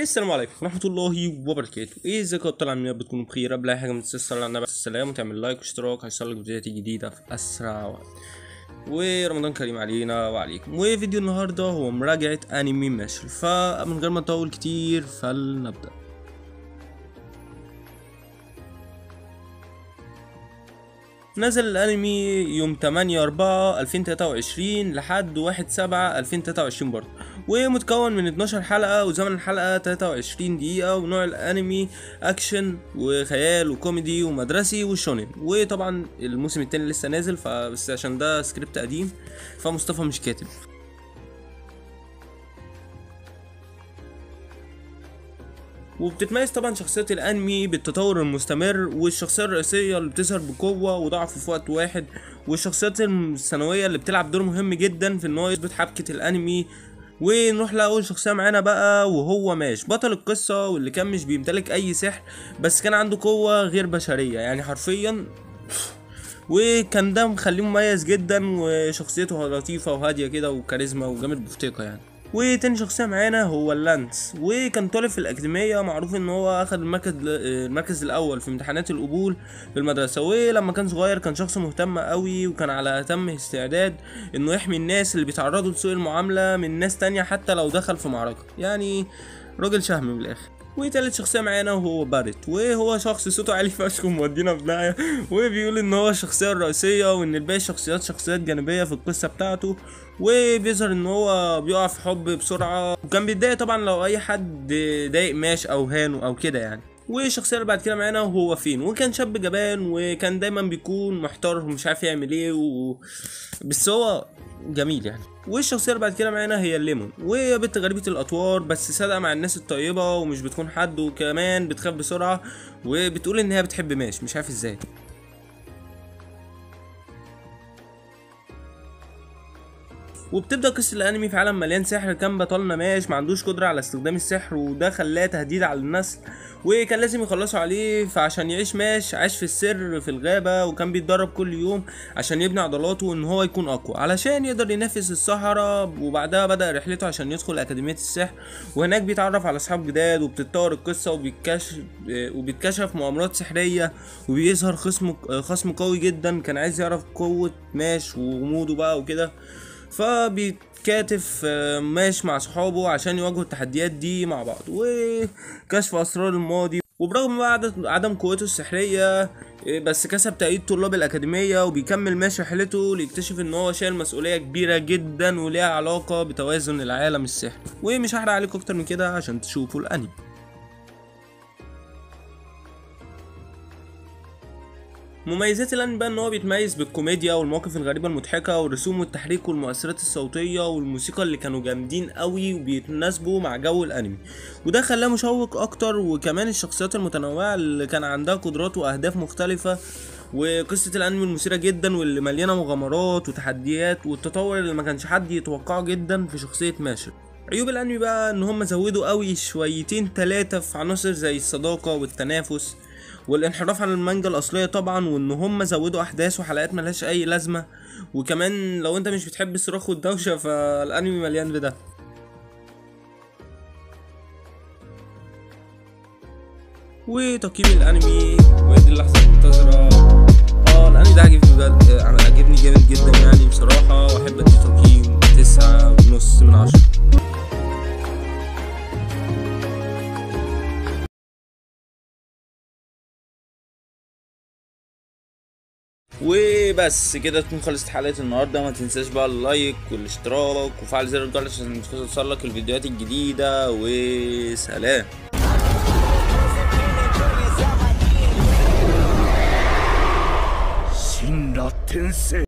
السلام عليكم ورحمة الله وبركاته. ازيكم يا ابطال؟ عاملين ايه؟ بتكونوا بخير. قبل اي حاجة متنساش على النبي السلام وتعمل لايك واشتراك هيوصلك فيديوهات جديدة في اسرع وقت. ورمضان كريم علينا وعليكم. وفيديو النهاردة هو مراجعة انمي ماشل، فمن غير ما نطول كتير فلنبدأ. نزل الانمي يوم 8/4/2023 لحد 1/7/2023 برضه، ومتكون من 12 حلقة، وزمن الحلقة 23 دقيقة، ونوع الانمي اكشن وخيال وكوميدي ومدرسي وشونين. وطبعا الموسم التاني لسه نازل، فبس عشان ده سكريبت قديم فمصطفى مش كاتب. وبتتميز طبعا شخصية الانمي بالتطور المستمر، والشخصية الرئيسية اللي بتظهر بقوة وضعف في وقت واحد، والشخصيات الثانوية اللي بتلعب دور مهم جدا في ان هو يثبت حبكة الانمي. ونروح لأول شخصية معانا بقى، وهو ماش، بطل القصة، واللي كان مش بيمتلك أي سحر، بس كان عنده قوة غير بشرية يعني حرفيا. وكان ده مخليه مميز جدا، وشخصيته لطيفة وهادية كده وكاريزما وجامد بفتيقة يعني. وتاني شخصية معانا هو اللانس، وكان طالب في الأكاديمية، معروف إن هو أخد المركز الأول في امتحانات القبول في المدرسة. ولما كان صغير كان شخص مهتم قوي، وكان على أتم استعداد إنه يحمي الناس اللي بيتعرضوا لسوء المعاملة من ناس تانية حتى لو دخل في معركة، يعني راجل شهم من الآخر. وتالت شخصية معانا وهو بارت، وهو شخص صوته عالي فشخ ومودينا في داهية، وبيقول ان هو الشخصية الرئيسية، وان الباقي شخصيات جانبية في القصة بتاعته. وبيظهر ان هو بيقع في حب بسرعة، وكان بيتضايق طبعا لو اي حد ضايق ماش او هانه او كده يعني. والشخصية اللي بعد كده معانا وهو فين، وكان شاب جبان، وكان دايما بيكون محتار ومش عارف يعمل ايه بس هو جميل يعني. والشخصية اللي بعد كده معانا هي الليمون، وهي بنت غريبة الأطوار بس صادقة مع الناس الطيبة ومش بتخون حد، وكمان بتخاف بسرعة، وبتقول إن هي بتحب ماش مش عارف ازاي. وبتبدأ قصة الأنمي في عالم مليان سحر. كان بطلنا ماش ما عندوش قدرة على استخدام السحر، وده خلاه تهديد على النسل، وكان لازم يخلصوا عليه. فعشان يعيش ماش عاش في السر في الغابة، وكان بيتدرب كل يوم عشان يبني عضلاته وإن هو يكون أقوى علشان يقدر ينافس السحرة. وبعدها بدأ رحلته عشان يدخل أكاديمية السحر، وهناك بيتعرف على أصحاب جداد، وبتتطور القصة، وبيتكشف مؤامرات سحرية، وبيظهر خصم قوي جدا كان عايز يعرف قوة ماش وغموضه بقى وكده. فبيتكاتف ماش مع صحابه عشان يواجهوا التحديات دي مع بعض، وكشف اسرار الماضي. وبرغم عدم قوته السحرية، بس كسب تأييد طلاب الأكاديمية، وبيكمل ماش رحلته ليكتشف ان هو شايل مسؤولية كبيرة جدا وليها علاقة بتوازن العالم السحري. ومش هحرق عليكم اكتر من كده عشان تشوفوا الانمي. مميزات الانمي بقى ان هو بيتميز بالكوميديا والمواقف الغريبه المضحكه والرسوم والتحريك والمؤثرات الصوتيه والموسيقى اللي كانوا جامدين قوي وبيتناسبوا مع جو الانمي، وده خلاه مشوق اكتر. وكمان الشخصيات المتنوعه اللي كان عندها قدرات واهداف مختلفه، وقصه الانمي المثيره جدا واللي مليانه مغامرات وتحديات، والتطور اللي ما كانش حد يتوقعه جدا في شخصيه ماشر. عيوب الانمي بقى ان هم زودوا قوي شويتين تلاتة في عناصر زي الصداقه والتنافس والانحراف عن المانجا الاصليه طبعا، وان هم زودوا احداث وحلقات ملهاش اي لازمه. وكمان لو انت مش بتحب الصراخ والدوشه فالانمي مليان بده. وتقييم الانمي ودي اللحظه المنتظره. الانمي ده عجبني بجد، عجبني جامد جدا يعني بصراحه، واحب ادي تقييم 9.5/10. وبس كده تكون خلصت حلقة النهاردة. ما تنساش بقى اللايك والاشتراك وفعل زر الجرس عشان توصلك الفيديوهات الجديدة. وسلام.